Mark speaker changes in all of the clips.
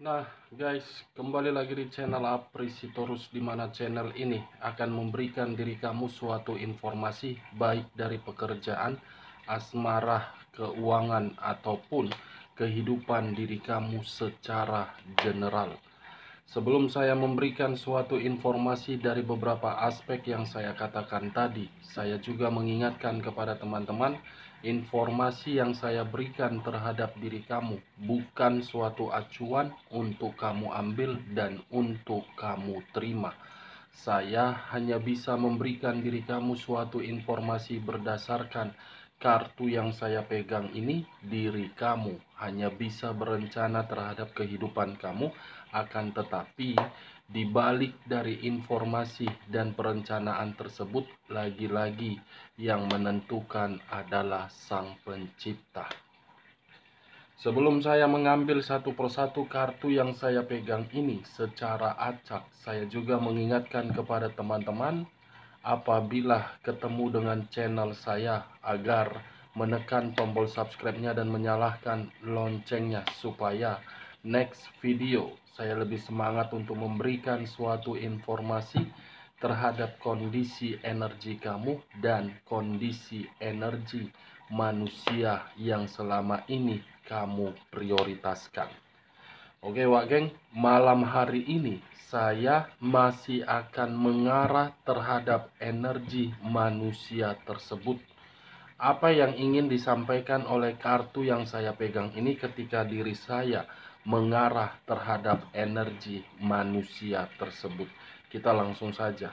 Speaker 1: Nah guys, kembali lagi di channel Aprisitorus, di mana channel ini akan memberikan diri kamu suatu informasi baik dari pekerjaan, asmara, keuangan, ataupun kehidupan diri kamu secara general. Sebelum saya memberikan suatu informasi dari beberapa aspek yang saya katakan tadi, saya juga mengingatkan kepada teman-teman, informasi yang saya berikan terhadap diri kamu bukan suatu acuan untuk kamu ambil dan untuk kamu terima. Saya hanya bisa memberikan diri kamu suatu informasi berdasarkan kartu yang saya pegang ini. Diri kamu hanya bisa berencana terhadap kehidupan kamu, akan tetapi di balik dari informasi dan perencanaan tersebut, lagi-lagi yang menentukan adalah Sang Pencipta. Sebelum saya mengambil satu persatu kartu yang saya pegang ini secara acak, saya juga mengingatkan kepada teman-teman, apabila ketemu dengan channel saya, agar menekan tombol subscribe-nya dan menyalakan loncengnya, supaya next video saya lebih semangat untuk memberikan suatu informasi terhadap kondisi energi kamu dan kondisi energi manusia yang selama ini kamu prioritaskan. Oke Wak Geng, malam hari ini saya masih akan mengarah terhadap energi manusia tersebut. Apa yang ingin disampaikan oleh kartu yang saya pegang ini ketika diri saya mengarah terhadap energi manusia tersebut? Kita langsung saja.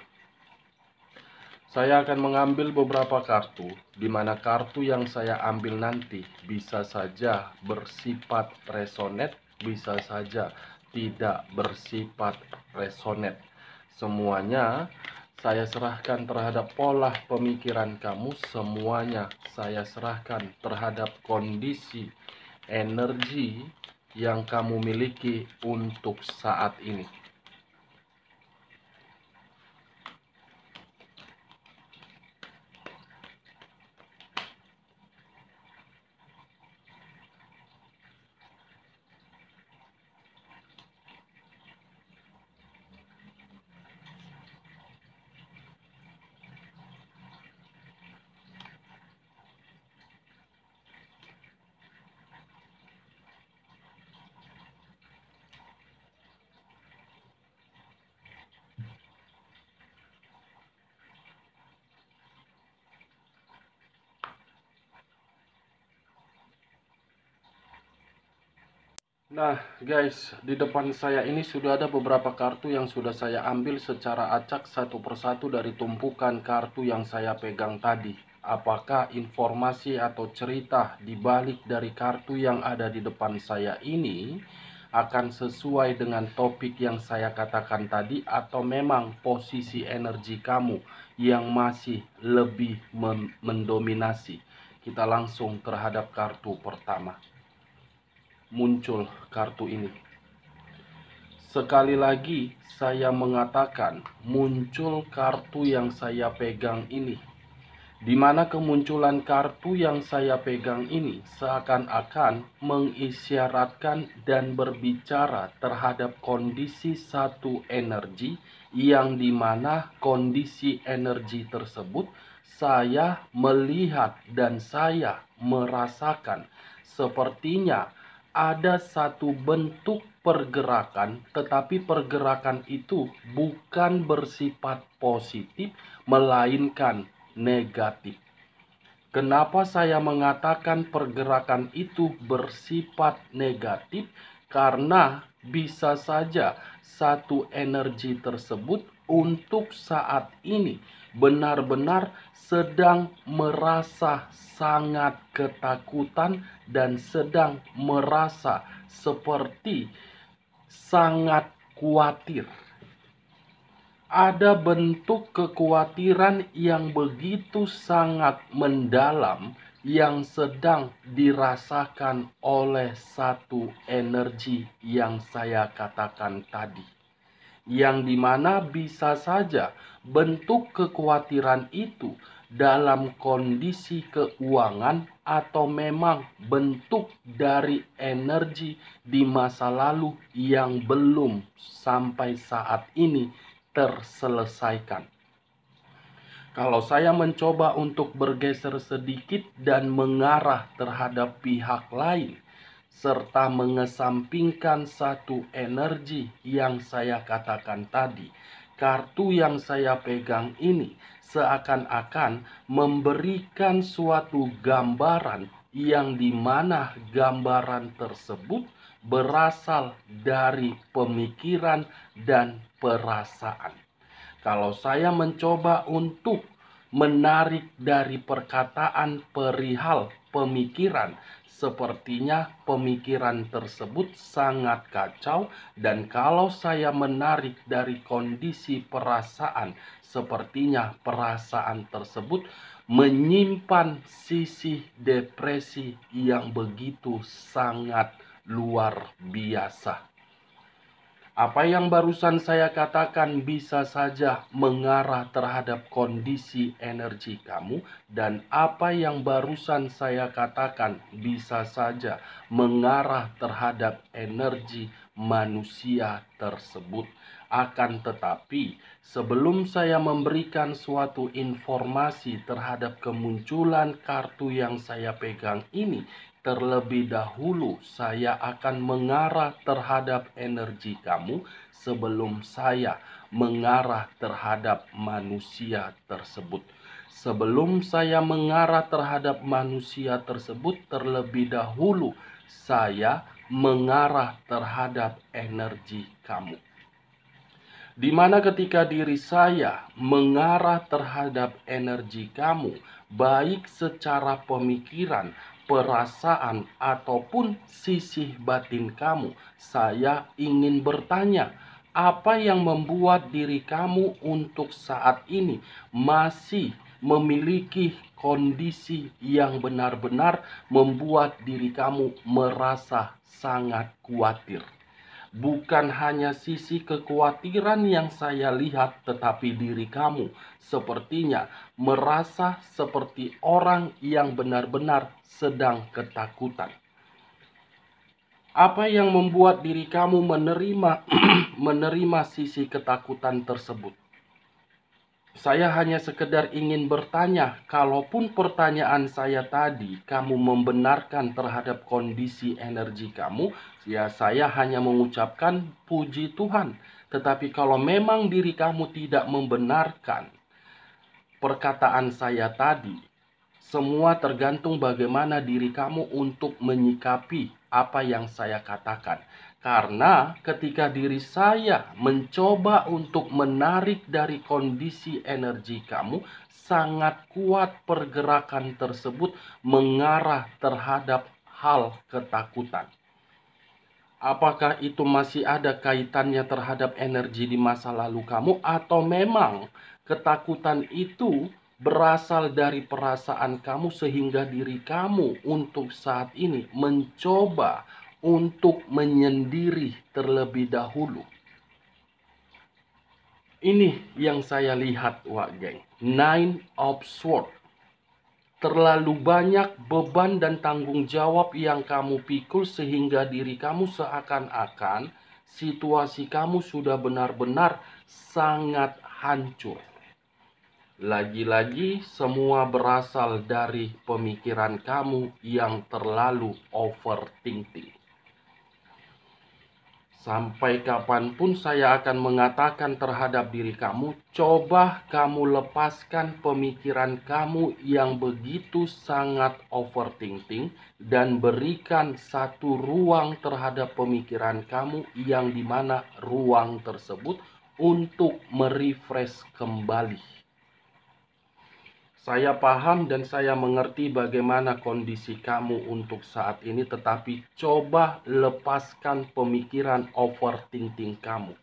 Speaker 1: Saya akan mengambil beberapa kartu, di mana kartu yang saya ambil nanti bisa saja bersifat resonate, bisa saja tidak bersifat resonate. Semuanya saya serahkan terhadap pola pemikiran kamu, semuanya saya serahkan terhadap kondisi energi yang kamu miliki untuk saat ini. Nah guys, di depan saya ini sudah ada beberapa kartu yang sudah saya ambil secara acak satu persatu dari tumpukan kartu yang saya pegang tadi. Apakah informasi atau cerita di balik dari kartu yang ada di depan saya ini akan sesuai dengan topik yang saya katakan tadi, atau memang posisi energi kamu yang masih lebih mendominasi? Kita langsung terhadap kartu pertama. Muncul kartu ini. Sekali lagi saya mengatakan, muncul kartu yang saya pegang ini, di mana kemunculan kartu yang saya pegang ini seakan-akan mengisyaratkan dan berbicara terhadap kondisi satu energi, yang dimana kondisi energi tersebut saya melihat dan saya merasakan sepertinya ada satu bentuk pergerakan, tetapi pergerakan itu bukan bersifat positif, melainkan negatif. Kenapa saya mengatakan pergerakan itu bersifat negatif? Karena bisa saja satu energi tersebut untuk saat ini benar-benar sedang merasa sangat ketakutan dan sedang merasa seperti sangat khawatir. Ada bentuk kekhawatiran yang begitu sangat mendalam yang sedang dirasakan oleh satu energi yang saya katakan tadi, yang dimana bisa saja bentuk kekhawatiran itu dalam kondisi keuangan atau memang bentuk dari energi di masa lalu yang belum sampai saat ini terselesaikan. Kalau saya mencoba untuk bergeser sedikit dan mengarah terhadap pihak lain, serta mengesampingkan satu energi yang saya katakan tadi, kartu yang saya pegang ini seakan-akan memberikan suatu gambaran yang dimana gambaran tersebut berasal dari pemikiran dan perasaan. Kalau saya mencoba untuk menarik dari perkataan perihal pemikiran, sepertinya pemikiran tersebut sangat kacau, dan kalau saya menarik dari kondisi perasaan, sepertinya perasaan tersebut menyimpan sisi depresi yang begitu sangat luar biasa. Apa yang barusan saya katakan bisa saja mengarah terhadap kondisi energi kamu, dan apa yang barusan saya katakan bisa saja mengarah terhadap energi manusia tersebut. Akan tetapi, sebelum saya memberikan suatu informasi terhadap kemunculan kartu yang saya pegang ini, terlebih dahulu saya akan mengarah terhadap energi kamu sebelum saya mengarah terhadap manusia tersebut. Sebelum saya mengarah terhadap manusia tersebut, terlebih dahulu saya mengarah terhadap energi kamu. Di mana ketika diri saya mengarah terhadap energi kamu, baik secara pemikiran, perasaan, ataupun sisi batin kamu, saya ingin bertanya, apa yang membuat diri kamu untuk saat ini masih memiliki kondisi yang benar-benar membuat diri kamu merasa sangat khawatir? Bukan hanya sisi kekhawatiran yang saya lihat, tetapi diri kamu sepertinya merasa seperti orang yang benar-benar sedang ketakutan. Apa yang membuat diri kamu menerima sisi ketakutan tersebut? Saya hanya sekedar ingin bertanya, kalaupun pertanyaan saya tadi kamu membenarkan terhadap kondisi energi kamu, ya saya hanya mengucapkan puji Tuhan. Tetapi kalau memang diri kamu tidak membenarkan perkataan saya tadi, semua tergantung bagaimana diri kamu untuk menyikapi apa yang saya katakan. Karena ketika diri saya mencoba untuk menarik dari kondisi energi kamu, sangat kuat pergerakan tersebut mengarah terhadap hal ketakutan. Apakah itu masih ada kaitannya terhadap energi di masa lalu kamu, atau memang ketakutan itu berasal dari perasaan kamu sehingga diri kamu untuk saat ini mencoba untuk menyendiri terlebih dahulu? Ini yang saya lihat, Wak Geng. Nine of Swords. Terlalu banyak beban dan tanggung jawab yang kamu pikul sehingga diri kamu seakan-akan situasi kamu sudah benar-benar sangat hancur. Lagi-lagi semua berasal dari pemikiran kamu yang terlalu overthinking. Sampai kapanpun saya akan mengatakan terhadap diri kamu, coba kamu lepaskan pemikiran kamu yang begitu sangat overthinking dan berikan satu ruang terhadap pemikiran kamu yang dimana ruang tersebut untuk merefresh kembali. Saya paham dan saya mengerti bagaimana kondisi kamu untuk saat ini, tetapi coba lepaskan pemikiran overthinking kamu.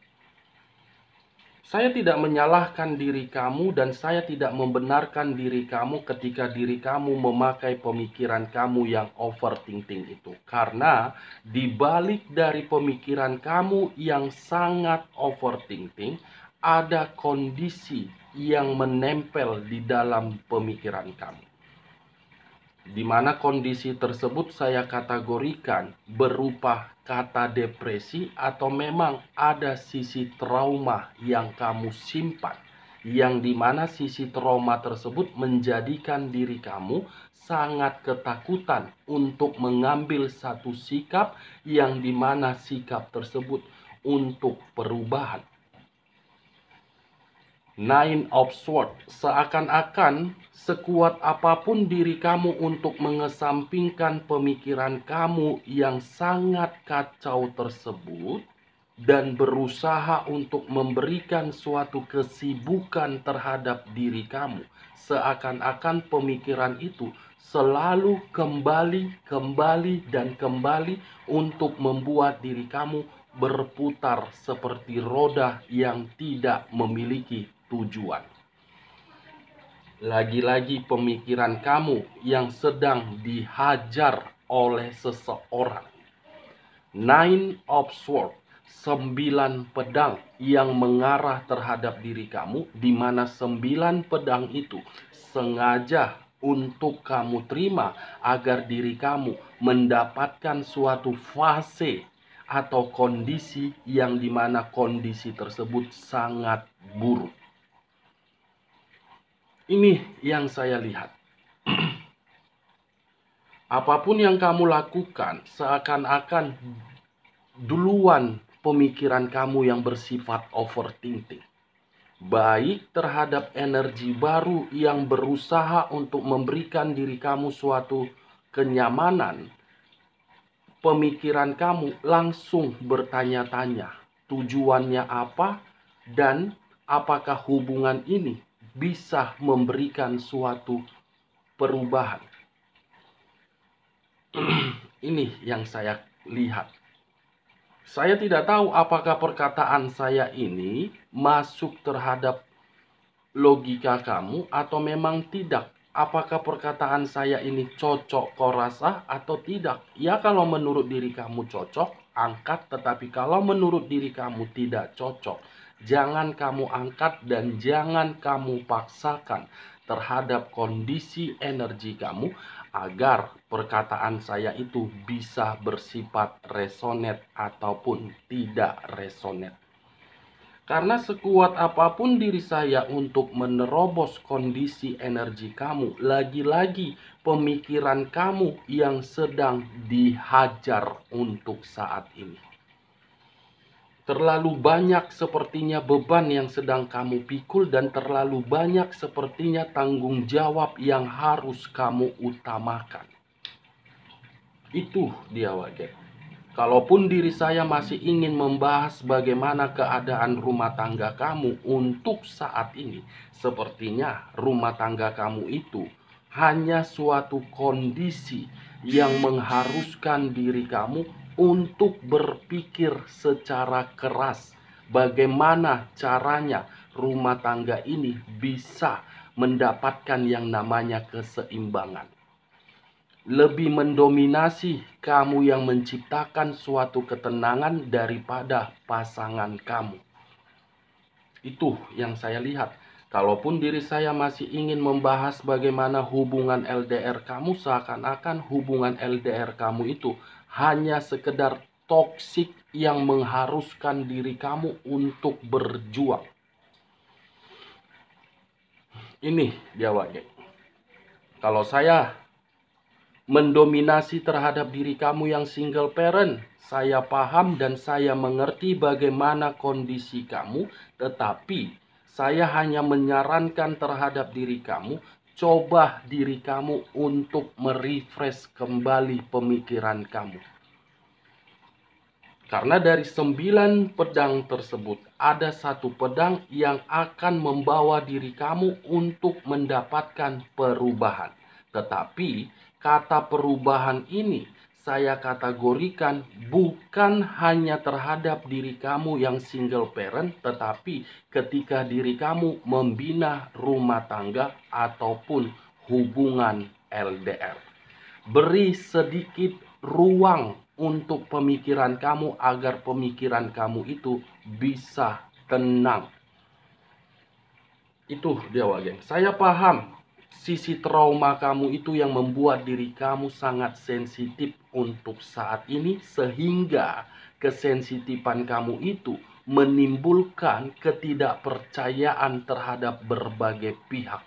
Speaker 1: Saya tidak menyalahkan diri kamu dan saya tidak membenarkan diri kamu ketika diri kamu memakai pemikiran kamu yang overthinking itu. Karena di balik dari pemikiran kamu yang sangat overthinking, ada kondisi yang menempel di dalam pemikiran kamu. Di mana kondisi tersebut saya kategorikan berupa kata depresi atau memang ada sisi trauma yang kamu simpan, yang dimana sisi trauma tersebut menjadikan diri kamu sangat ketakutan untuk mengambil satu sikap yang dimana sikap tersebut untuk perubahan. Nine of Swords, seakan-akan sekuat apapun diri kamu untuk mengesampingkan pemikiran kamu yang sangat kacau tersebut dan berusaha untuk memberikan suatu kesibukan terhadap diri kamu, seakan-akan pemikiran itu selalu kembali dan kembali untuk membuat diri kamu berputar seperti roda yang tidak memiliki tujuan. Lagi-lagi pemikiran kamu yang sedang dihajar oleh seseorang. Nine of Swords, 9 pedang yang mengarah terhadap diri kamu, di mana 9 pedang itu sengaja untuk kamu terima agar diri kamu mendapatkan suatu fase atau kondisi yang dimana kondisi tersebut sangat buruk. Ini yang saya lihat. Apapun yang kamu lakukan seakan-akan duluan pemikiran kamu yang bersifat overthinking. Baik terhadap energi baru yang berusaha untuk memberikan diri kamu suatu kenyamanan, pemikiran kamu langsung bertanya-tanya tujuannya apa dan apakah hubungan ini bisa memberikan suatu perubahan. Ini yang saya lihat. Saya tidak tahu apakah perkataan saya ini masuk terhadap logika kamu atau memang tidak. Apakah perkataan saya ini cocok kau rasa atau tidak? Ya, kalau menurut diri kamu cocok, angkat. Tetapi kalau menurut diri kamu tidak cocok, jangan kamu angkat dan jangan kamu paksakan terhadap kondisi energi kamu agar perkataan saya itu bisa bersifat resonate ataupun tidak resonate. Karena sekuat apapun diri saya untuk menerobos kondisi energi kamu, lagi-lagi pemikiran kamu yang sedang dihajar untuk saat ini. Terlalu banyak sepertinya beban yang sedang kamu pikul dan terlalu banyak sepertinya tanggung jawab yang harus kamu utamakan. Itu dia wajar. Kalaupun diri saya masih ingin membahas bagaimana keadaan rumah tangga kamu untuk saat ini, sepertinya rumah tangga kamu itu hanya suatu kondisi yang mengharuskan diri kamu untuk berpikir secara keras bagaimana caranya rumah tangga ini bisa mendapatkan yang namanya keseimbangan. Lebih mendominasi kamu yang menciptakan suatu ketenangan daripada pasangan kamu. Itu yang saya lihat. Kalaupun diri saya masih ingin membahas bagaimana hubungan LDR kamu, seakan-akan hubungan LDR kamu itu hanya sekedar toksik yang mengharuskan diri kamu untuk berjuang. Ini jawabnya. Kalau saya mendominasi terhadap diri kamu yang single parent, saya paham dan saya mengerti bagaimana kondisi kamu, tetapi saya hanya menyarankan terhadap diri kamu, coba diri kamu untuk merefresh kembali pemikiran kamu. Karena dari 9 pedang tersebut, ada satu pedang yang akan membawa diri kamu untuk mendapatkan perubahan. Tetapi kata perubahan ini saya kategorikan bukan hanya terhadap diri kamu yang single parent, tetapi ketika diri kamu membina rumah tangga ataupun hubungan LDR. Beri sedikit ruang untuk pemikiran kamu agar pemikiran kamu itu bisa tenang. Itu dia geng. Saya paham sisi trauma kamu itu yang membuat diri kamu sangat sensitif untuk saat ini, sehingga kesensitifan kamu itu menimbulkan ketidakpercayaan terhadap berbagai pihak.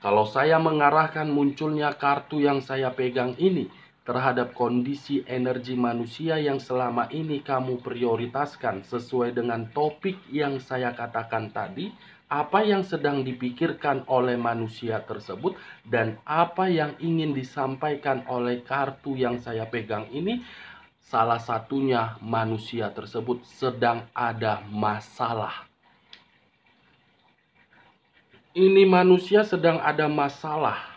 Speaker 1: Kalau saya mengarahkan munculnya kartu yang saya pegang ini terhadap kondisi energi manusia yang selama ini kamu prioritaskan sesuai dengan topik yang saya katakan tadi, apa yang sedang dipikirkan oleh manusia tersebut dan apa yang ingin disampaikan oleh kartu yang saya pegang ini, salah satunya manusia tersebut sedang ada masalah. Ini manusia sedang ada masalah.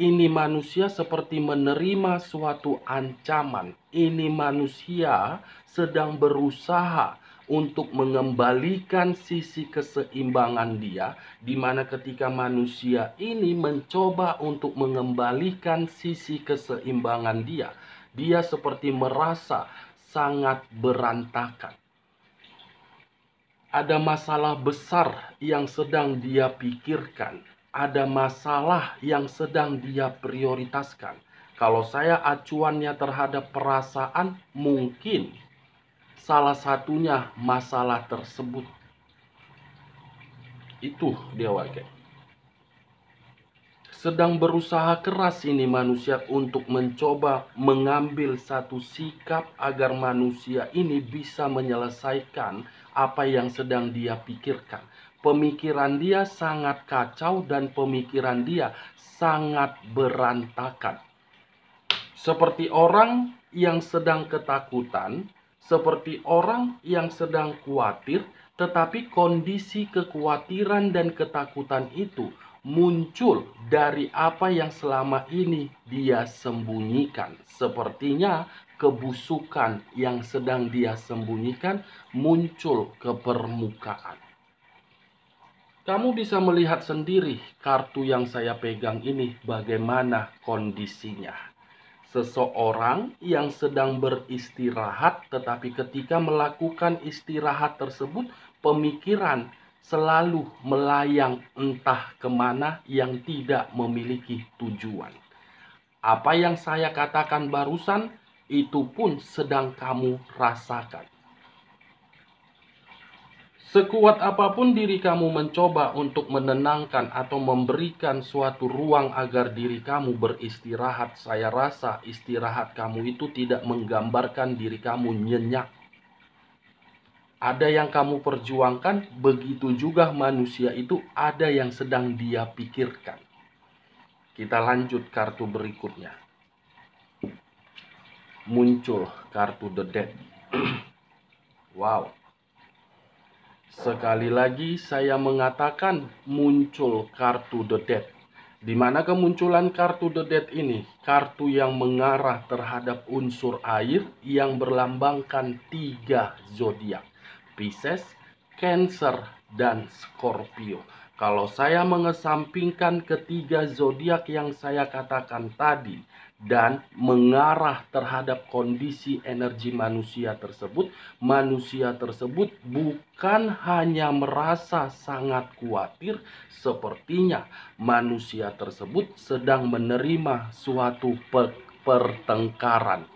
Speaker 1: Ini manusia seperti menerima suatu ancaman. Ini manusia sedang berusaha untuk mengembalikan sisi keseimbangan dia, di mana ketika manusia ini mencoba untuk mengembalikan sisi keseimbangan dia, dia seperti merasa sangat berantakan. Ada masalah besar yang sedang dia pikirkan. Ada masalah yang sedang dia prioritaskan. Kalau saya acuannya terhadap perasaan, mungkin salah satunya masalah tersebut. Itu dia wakil. Sedang berusaha keras ini manusia untuk mencoba mengambil satu sikap agar manusia ini bisa menyelesaikan apa yang sedang dia pikirkan. Pemikiran dia sangat kacau dan pemikiran dia sangat berantakan. Seperti orang yang sedang ketakutan, seperti orang yang sedang khawatir, tetapi kondisi kekhawatiran dan ketakutan itu muncul dari apa yang selama ini dia sembunyikan. Sepertinya kebusukan yang sedang dia sembunyikan muncul ke permukaan. Kamu bisa melihat sendiri kartu yang saya pegang ini bagaimana kondisinya. Seseorang yang sedang beristirahat, tetapi ketika melakukan istirahat tersebut, pemikiran selalu melayang entah kemana yang tidak memiliki tujuan. Apa yang saya katakan barusan, itu pun sedang kamu rasakan. Sekuat apapun diri kamu mencoba untuk menenangkan atau memberikan suatu ruang agar diri kamu beristirahat, saya rasa istirahat kamu itu tidak menggambarkan diri kamu nyenyak. Ada yang kamu perjuangkan, begitu juga manusia itu ada yang sedang dia pikirkan. Kita lanjut kartu berikutnya. Muncul kartu The Death. Wow. Sekali lagi saya mengatakan muncul kartu The Death. Di mana kemunculan kartu The Death ini? Kartu yang mengarah terhadap unsur air yang berlambangkan 3 zodiak. Pisces, Cancer, dan Scorpio. Kalau saya mengesampingkan ketiga zodiak yang saya katakan tadi dan mengarah terhadap kondisi energi manusia tersebut bukan hanya merasa sangat khawatir, sepertinya manusia tersebut sedang menerima suatu pertengkaran,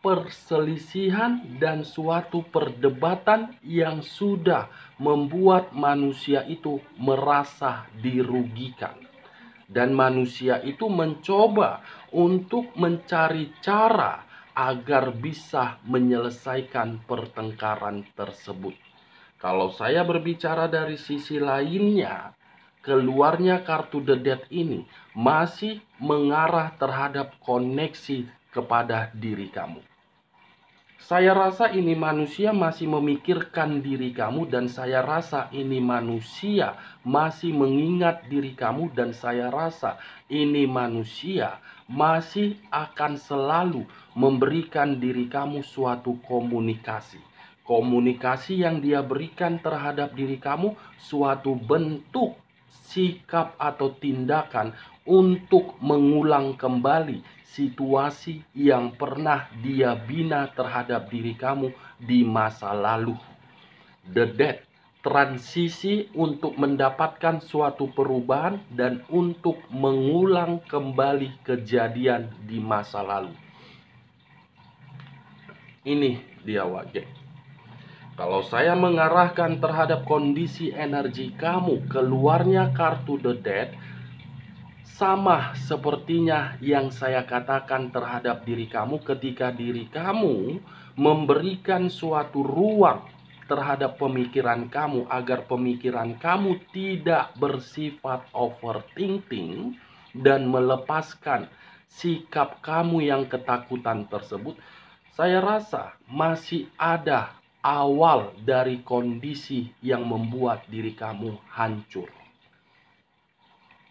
Speaker 1: perselisihan, dan suatu perdebatan yang sudah membuat manusia itu merasa dirugikan. Dan manusia itu mencoba untuk mencari cara agar bisa menyelesaikan pertengkaran tersebut. Kalau saya berbicara dari sisi lainnya, keluarnya kartu The Death ini masih mengarah terhadap koneksi kepada diri kamu. Saya rasa ini manusia masih memikirkan diri kamu, dan saya rasa ini manusia masih mengingat diri kamu, dan saya rasa ini manusia masih akan selalu memberikan diri kamu suatu komunikasi. Komunikasi yang dia berikan terhadap diri kamu suatu bentuk sikap atau tindakan untuk mengulang kembali situasi yang pernah dia bina terhadap diri kamu di masa lalu. The Death transisi untuk mendapatkan suatu perubahan dan untuk mengulang kembali kejadian di masa lalu. Ini dia wage. Kalau saya mengarahkan terhadap kondisi energi kamu, keluarnya kartu The Death, sama sepertinya yang saya katakan terhadap diri kamu ketika diri kamu memberikan suatu ruang terhadap pemikiran kamu agar pemikiran kamu tidak bersifat overthinking dan melepaskan sikap kamu yang ketakutan tersebut. Saya rasa masih ada awal dari kondisi yang membuat diri kamu hancur.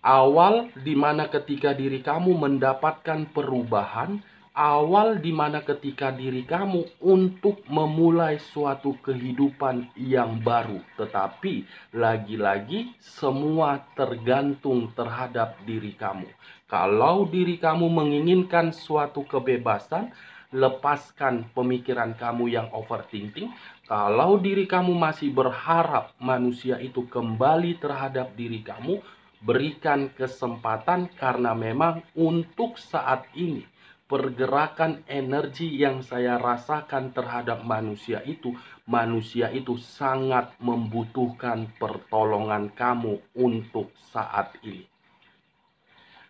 Speaker 1: Awal dimana ketika diri kamu mendapatkan perubahan, awal dimana ketika diri kamu untuk memulai suatu kehidupan yang baru. Tetapi lagi-lagi semua tergantung terhadap diri kamu. Kalau diri kamu menginginkan suatu kebebasan, lepaskan pemikiran kamu yang overthinking. Kalau diri kamu masih berharap manusia itu kembali terhadap diri kamu, berikan kesempatan, karena memang untuk saat ini pergerakan energi yang saya rasakan terhadap manusia itu sangat membutuhkan pertolongan kamu untuk saat ini.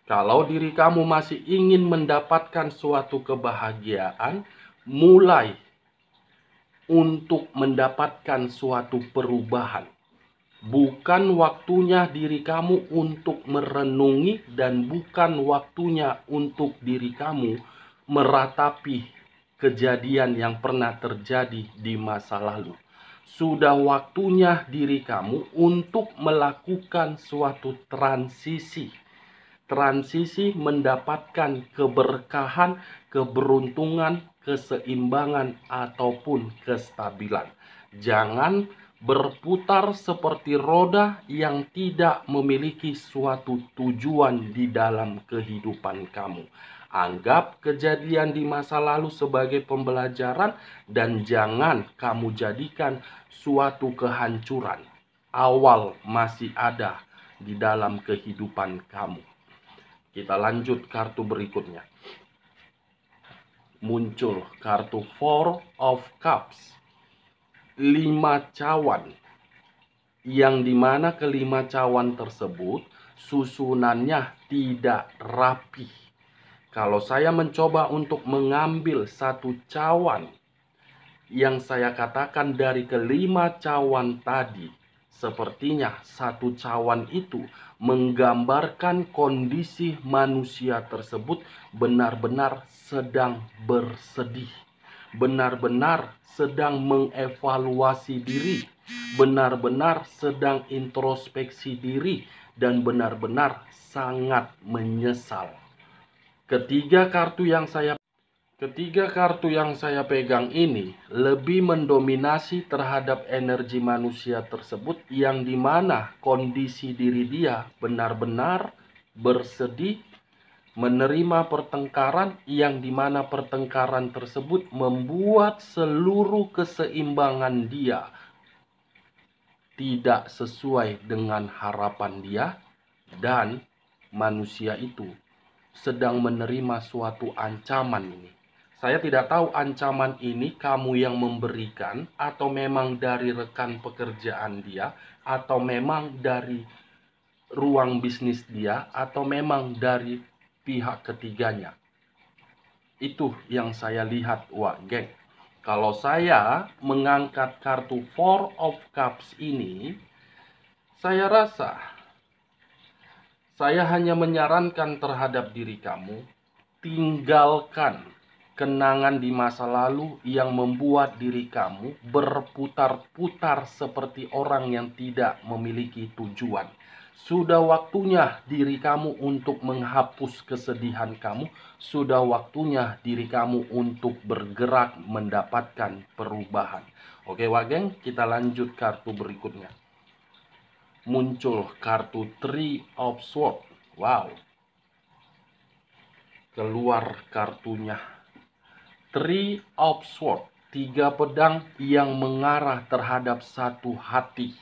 Speaker 1: Kalau diri kamu masih ingin mendapatkan suatu kebahagiaan, mulai untuk mendapatkan suatu perubahan. Bukan waktunya diri kamu untuk merenungi dan bukan waktunya untuk diri kamu meratapi kejadian yang pernah terjadi di masa lalu. Sudah waktunya diri kamu untuk melakukan suatu transisi. Transisi mendapatkan keberkahan, keberuntungan, keseimbangan, ataupun kestabilan. Jangan berputar seperti roda yang tidak memiliki suatu tujuan di dalam kehidupan kamu. Anggap kejadian di masa lalu sebagai pembelajaran dan jangan kamu jadikan suatu kehancuran. Awal masih ada di dalam kehidupan kamu. Kita lanjut kartu berikutnya. Muncul kartu Four of Cups. 5 cawan, yang dimana kelima cawan tersebut susunannya tidak rapi. Kalau saya mencoba untuk mengambil satu cawan yang saya katakan dari kelima cawan tadi, sepertinya satu cawan itu menggambarkan kondisi manusia tersebut benar-benar sedang bersedih, benar-benar sedang mengevaluasi diri, benar-benar sedang introspeksi diri, dan benar-benar sangat menyesal. Ketiga kartu yang saya pegang ini lebih mendominasi terhadap energi manusia tersebut, yang dimana kondisi diri dia benar-benar bersedih, menerima pertengkaran, yang dimana pertengkaran tersebut membuat seluruh keseimbangan dia tidak sesuai dengan harapan dia, dan manusia itu sedang menerima suatu ancaman ini. Saya tidak tahu ancaman ini kamu yang memberikan, atau memang dari rekan pekerjaan dia, atau memang dari ruang bisnis dia, atau memang dari pihak ketiganya. Itu yang saya lihat, wah geng. Kalau saya mengangkat kartu Four of Cups ini, saya rasa saya hanya menyarankan terhadap diri kamu, tinggalkan kenangan di masa lalu yang membuat diri kamu berputar-putar seperti orang yang tidak memiliki tujuan. Sudah waktunya diri kamu untuk menghapus kesedihan kamu. Sudah waktunya diri kamu untuk bergerak mendapatkan perubahan. Oke wageng, kita lanjut kartu berikutnya. Muncul kartu Three of Swords. Wow. Keluar kartunya Three of Swords. 3 pedang yang mengarah terhadap satu hati.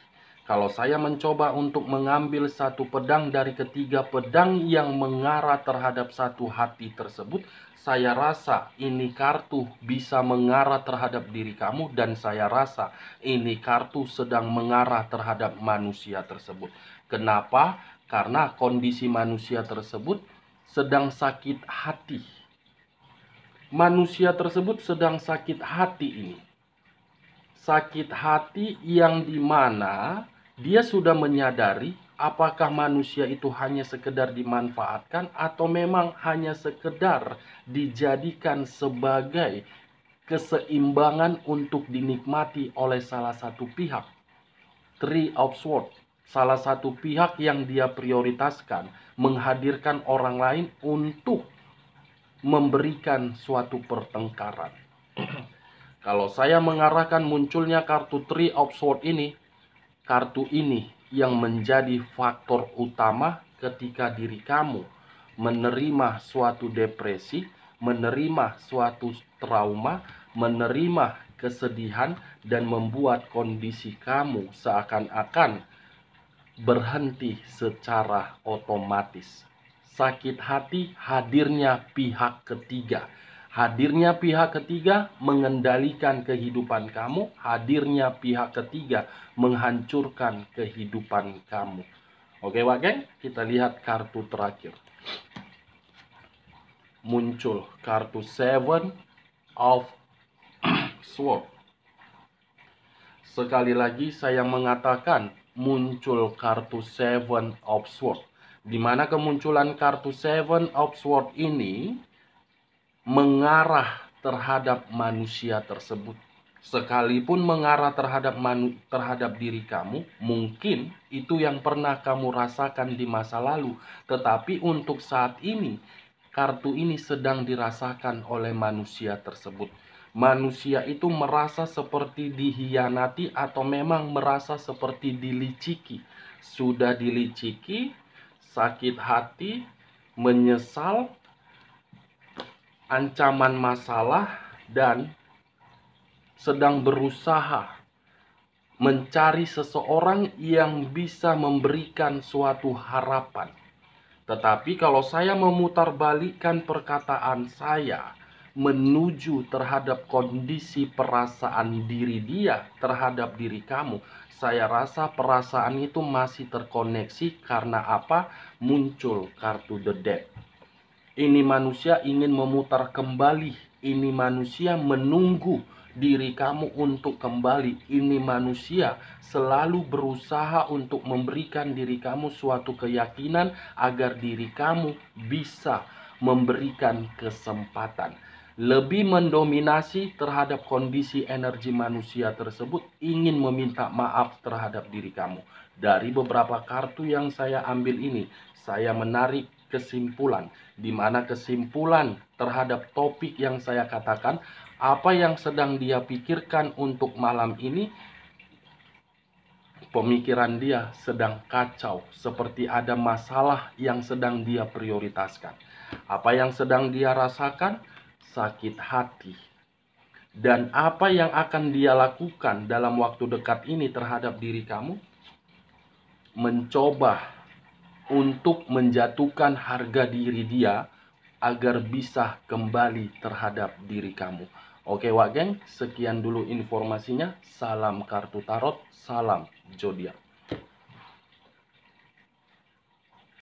Speaker 1: Kalau saya mencoba untuk mengambil satu pedang dari ketiga pedang yang mengarah terhadap satu hati tersebut, saya rasa ini kartu bisa mengarah terhadap diri kamu, dan saya rasa ini kartu sedang mengarah terhadap manusia tersebut. Kenapa? Karena kondisi manusia tersebut sedang sakit hati. Manusia tersebut sedang sakit hati ini. Sakit hati yang dimana dia sudah menyadari apakah manusia itu hanya sekedar dimanfaatkan atau memang hanya sekedar dijadikan sebagai keseimbangan untuk dinikmati oleh salah satu pihak. Three of Swords, salah satu pihak yang dia prioritaskan menghadirkan orang lain untuk memberikan suatu pertengkaran. Kalau saya mengarahkan munculnya kartu Three of Swords ini, kartu ini yang menjadi faktor utama ketika diri kamu menerima suatu depresi, menerima suatu trauma, menerima kesedihan, dan membuat kondisi kamu seakan-akan berhenti secara otomatis. Sakit hati, hadirnya pihak ketiga. Hadirnya pihak ketiga mengendalikan kehidupan kamu. Hadirnya pihak ketiga menghancurkan kehidupan kamu. Oke, Wak Geng, kita lihat kartu terakhir. Muncul kartu Seven of Swords. Sekali lagi saya mengatakan muncul kartu Seven of Swords. Di mana kemunculan kartu Seven of Swords ini mengarah terhadap manusia tersebut. Sekalipun mengarah terhadap diri kamu, mungkin itu yang pernah kamu rasakan di masa lalu. Tetapi untuk saat ini, kartu ini sedang dirasakan oleh manusia tersebut. Manusia itu merasa seperti dihianati atau memang merasa seperti diliciki. Sudah diliciki, sakit hati, menyesal, ancaman masalah, dan sedang berusaha mencari seseorang yang bisa memberikan suatu harapan. Tetapi kalau saya memutarbalikkan perkataan saya menuju terhadap kondisi perasaan diri dia terhadap diri kamu, saya rasa perasaan itu masih terkoneksi. Karena apa? Muncul kartu The Death. Ini manusia ingin memutar kembali. Ini manusia menunggu diri kamu untuk kembali. Ini manusia selalu berusaha untuk memberikan diri kamu suatu keyakinan agar diri kamu bisa memberikan kesempatan. Lebih mendominasi terhadap kondisi energi manusia tersebut, ingin meminta maaf terhadap diri kamu. Dari beberapa kartu yang saya ambil ini, saya menarik kesimpulan, di mana kesimpulan terhadap topik yang saya katakan, apa yang sedang dia pikirkan untuk malam ini, pemikiran dia sedang kacau, seperti ada masalah yang sedang dia prioritaskan. Apa yang sedang dia rasakan? Sakit hati. Dan apa yang akan dia lakukan dalam waktu dekat ini terhadap diri kamu? Mencoba untuk menjatuhkan harga diri dia agar bisa kembali terhadap diri kamu. Oke, Wak Geng, sekian dulu informasinya. Salam kartu tarot, salam zodiak.